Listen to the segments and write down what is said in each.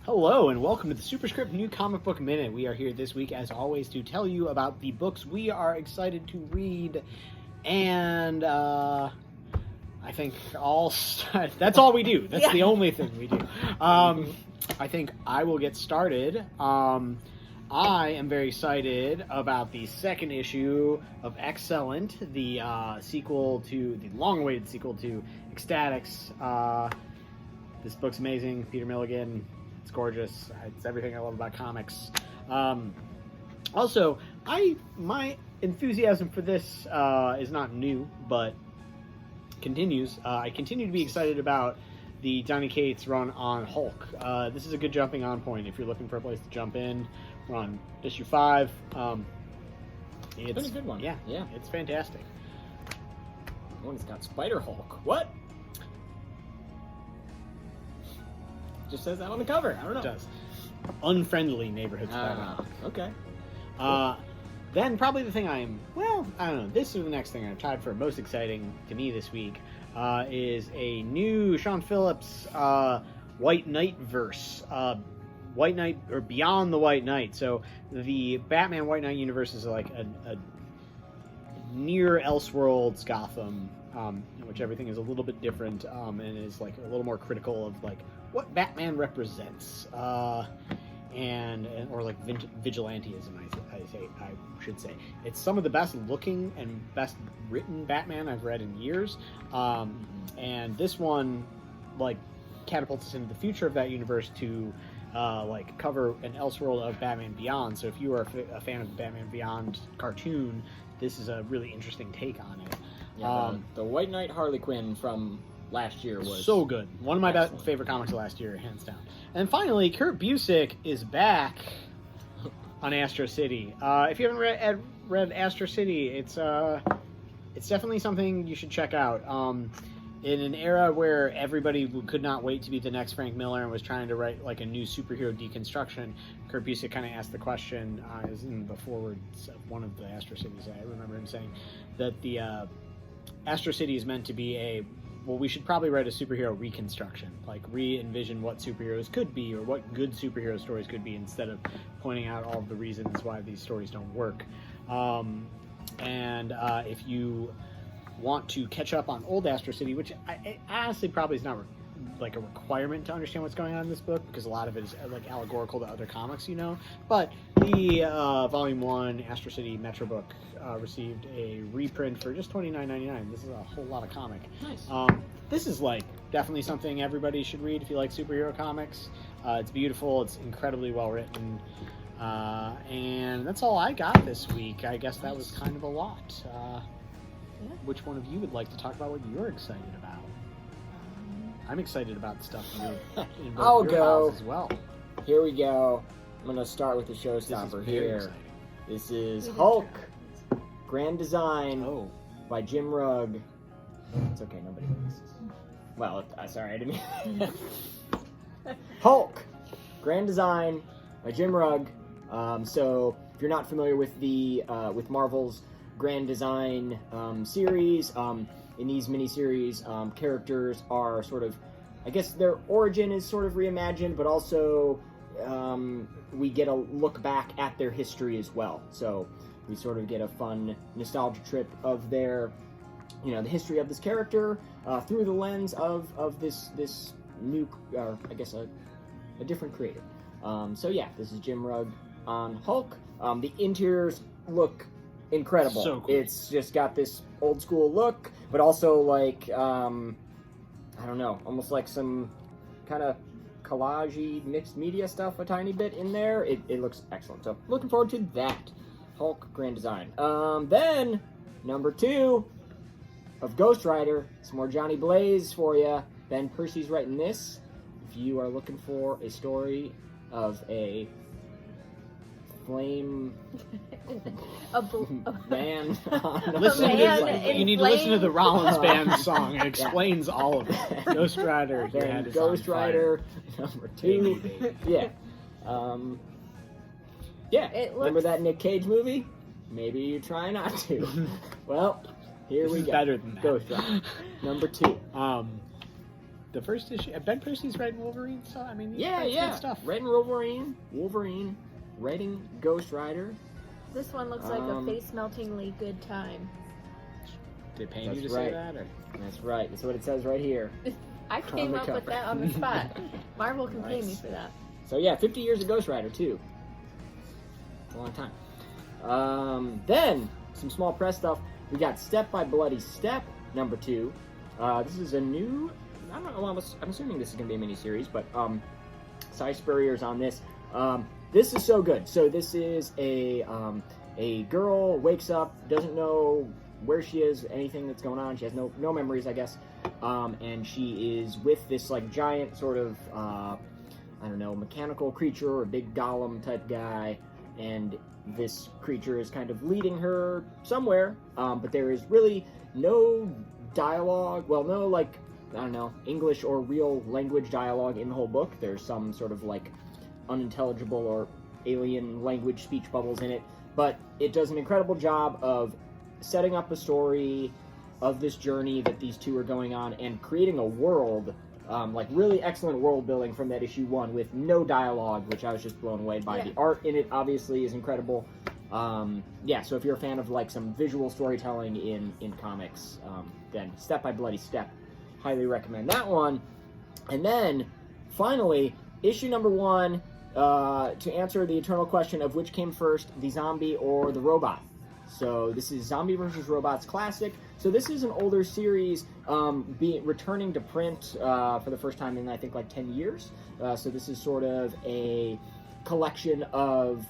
Hello and welcome to the Superscript New Comic Book Minute. We are here this week, as always, to tell you about the books we are excited to read. And I think that's all we do. That's the only thing we do. I think I will get started. I am very excited about the second issue of Excellent, the long-awaited sequel to Ecstatics. This book's amazing. Peter Milligan. It's gorgeous. It's everything I love about comics. Also, my enthusiasm for this is not new, but continues. I continue to be excited about the Donny Cates run on Hulk. This is a good jumping on point if you're looking for a place to jump in. We're on issue 5. It's been a good one. Yeah, it's fantastic. One's got Spider Hulk. What? Just says that on the cover. I don't know. It does. Unfriendly neighborhood Spider. Okay. Then probably the thing I don't know. This is the next thing I've tied for most exciting to me this week is a new Sean Phillips White Knight verse. White Knight, or Beyond the White Knight. So the Batman White Knight universe is like a near Elseworlds Gotham, in which everything is a little bit different and is like a little more critical of like what Batman represents, or like vigilantism. I should say it's some of the best looking and best written Batman I've read in years, and this one like catapults us into the future of that universe to like cover an Elseworld of Batman Beyond. So if you are a fan of the Batman Beyond cartoon, this is a really interesting take on it. Yeah, the White Knight Harley Quinn from last year was so good. One of my favorite comics of last year, hands down. And finally, Kurt Busiek is back on Astro City. If you haven't read Astro City, it's definitely something you should check out. In an era where everybody could not wait to be the next Frank Miller and was trying to write like a new superhero deconstruction, Kurt Busiek kind of asked the question, is in the forwards of one of the Astro Cities. I remember him saying that the Astro City is meant to be we should probably write a superhero reconstruction, like re-envision what superheroes could be or what good superhero stories could be, instead of pointing out all of the reasons why these stories don't work. If you want to catch up on old Astro City, which I honestly probably is not like a requirement to understand what's going on in this book, because a lot of it is like allegorical to other comics, but the volume 1 Astro City Metro book received a reprint for just $29.99. This is a whole lot of comic. Nice. This is like definitely something everybody should read if you like superhero comics. It's beautiful, it's incredibly well written, and that's all I got this week. I guess that was kind of a lot. Which one of you would like to talk about what you're excited about? I'm excited about stuff in both I'll your go files as well. Here we go. I'm gonna start with the showstopper here. Exciting. This is Hulk, Grand Design by Jim Rugg. It's okay, nobody notices. Well, sorry, I didn't mean. Hulk, Grand Design by Jim Rugg. So if you're not familiar with with Marvel's Grand Design series, in these miniseries, characters are sort of, I guess their origin is sort of reimagined, but also we get a look back at their history as well. So we sort of get a fun nostalgia trip of their, the history of this character through the lens of this new, I guess a different creator. So yeah, this is Jim Rugg on Hulk. The interiors look incredible. So cool. It's just got this old school look, but also like I don't know, almost like some kind of collage-y mixed media stuff a tiny bit in there. It looks excellent. So looking forward to that. Hulk Grand Design. Then number 2 of Ghost Rider, some more Johnny Blaze for you. Ben Percy's writing this. If you are looking for a story of a flame man. You need to listen to the Rollins Band song. It explains all of it. Ghost Rider. Ghost Rider number 2. Yeah. Remember that Nick Cage movie? Maybe you try not to. Well, here we go. Better than that. Ghost Rider number 2. the first issue. Ben Percy's writing Wolverine, so I mean, Yeah. good stuff. Writing Wolverine, writing Ghost Rider. This one looks like a face-meltingly good time. Did it pain you to say that? Or? That's right. That's what it says right here. I came up with that on the spot. Marvel can pay me for that. So yeah, 50 years of Ghost Rider too. It's a long time. Then some small press stuff. We got Step by Bloody Step #2. This is a new. I don't know. I'm assuming this is going to be a miniseries, but Cy Spurrier's on this. This is so good. So this is a girl wakes up, doesn't know where she is, anything that's going on. She has no memories, I guess. And she is with this like giant sort of I don't know, mechanical creature or big golem type guy, and this creature is kind of leading her somewhere. But there is really no dialogue. Well, no like I don't know, English or real language dialogue in the whole book. There's some sort of like unintelligible or alien language speech bubbles in it, but it does an incredible job of setting up a story of this journey that these two are going on and creating a world, like really excellent world building from that issue 1 with no dialogue, which I was just blown away by. The art in it obviously is incredible. So if you're a fan of like some visual storytelling in comics, then Step by Bloody Step, highly recommend that one. And then finally, issue #1, to answer the eternal question of which came first, the zombie or the robot. So this is Zombie vs. Robots Classic. So this is an older series, returning to print for the first time in I think like 10 years. So this is sort of a collection of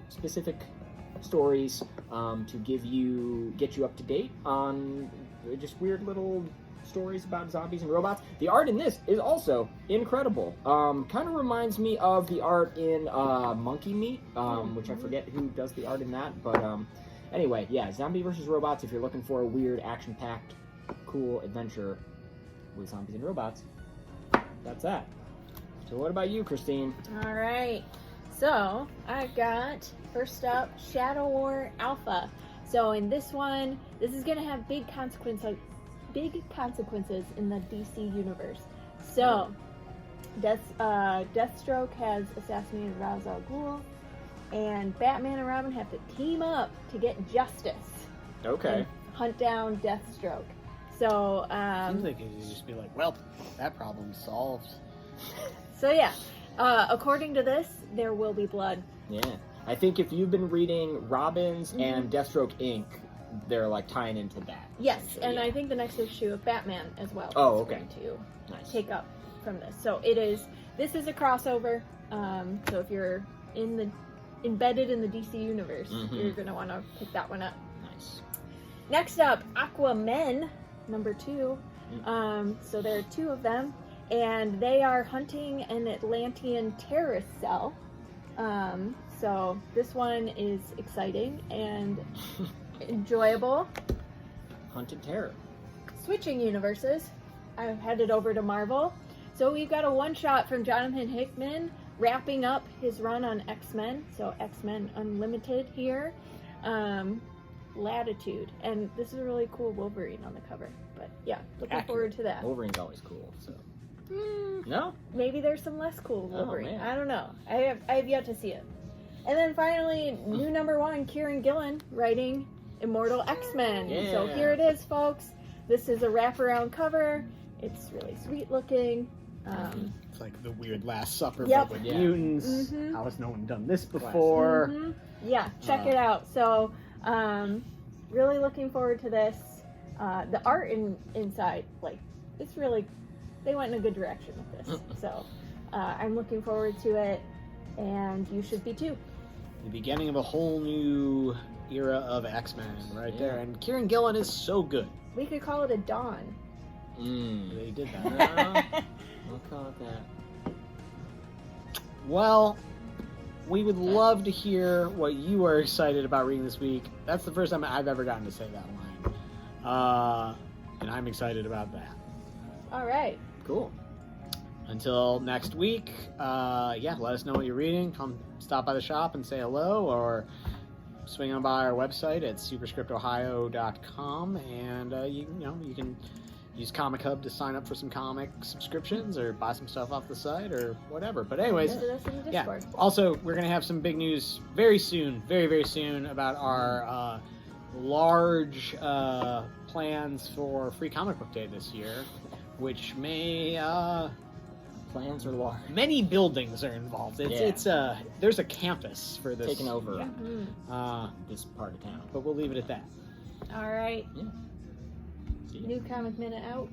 specific stories to get you up to date on just weird little stories about zombies and robots. The art in this is also incredible. Kind of reminds me of the art in Monkey Meat, which I forget who does the art in that, but anyway, yeah, Zombie vs. Robots, if you're looking for a weird, action-packed, cool adventure with zombies and robots, that's that. So what about you, Christine? All right. So I got, first up, Shadow War Alpha. So in this one, this is going to have big consequences in the DC universe. So, Deathstroke has assassinated Ra's al Ghul, and Batman and Robin have to team up to get justice. Okay. And hunt down Deathstroke. So, seems like you just be like, well, that problem's solved. So yeah, according to this, there will be blood. Yeah. I think if you've been reading Robins and Deathstroke Inc., they're like tying into that. Yes, and I think the next issue of Batman as well. Oh, okay. Is going to take up from this. So this is a crossover. So if you're embedded in the DC universe, you're going to want to pick that one up. Nice. Next up, Aquaman #2. So there are 2 of them, and they are hunting an Atlantean terrorist cell. So this one is exciting and enjoyable. Hunted Terror. Switching universes, I've headed over to Marvel. So we've got a one-shot from Jonathan Hickman wrapping up his run on X-Men. So X-Men Unlimited here. Latitude. And this is a really cool Wolverine on the cover. But yeah, looking forward to that. Wolverine's always cool, so. No? Maybe there's some less cool Wolverine. Man. I don't know. I have yet to see it. And then finally, new #1, Kieran Gillen writing Immortal X-Men. Yeah. So here it is, folks. This is a wraparound cover. It's really sweet looking. It's like the weird Last Supper, Yep. but with mutants. How has no one done this before? Yeah, check it out. So, really looking forward to this. The art inside, like, it's really, they went in a good direction with this. So, I'm looking forward to it, and you should be too. The beginning of a whole new era of X-Men right there. And Kieran Gillen is so good. We could call it a dawn. They did that. We'll call it that. Well, we would love to hear what you are excited about reading this week. That's the first time I've ever gotten to say that line. And I'm excited about that. All right. Cool. Until next week, let us know what you're reading. Come stop by the shop and say hello, or swing on by our website at superscriptohio.com, and you can use Comic Hub to sign up for some comic subscriptions or buy some stuff off the site or whatever. But anyways, Visit us in the yeah. Discord. Also, we're gonna have some big news very soon, very very soon about our large plans for Free Comic Book Day this year, which may Plans are large. many buildings are involved. It's there's a campus for this Taking over Yeah. this part of town. But we'll leave it at that. All right. Yeah. See ya. New Comic Minute out.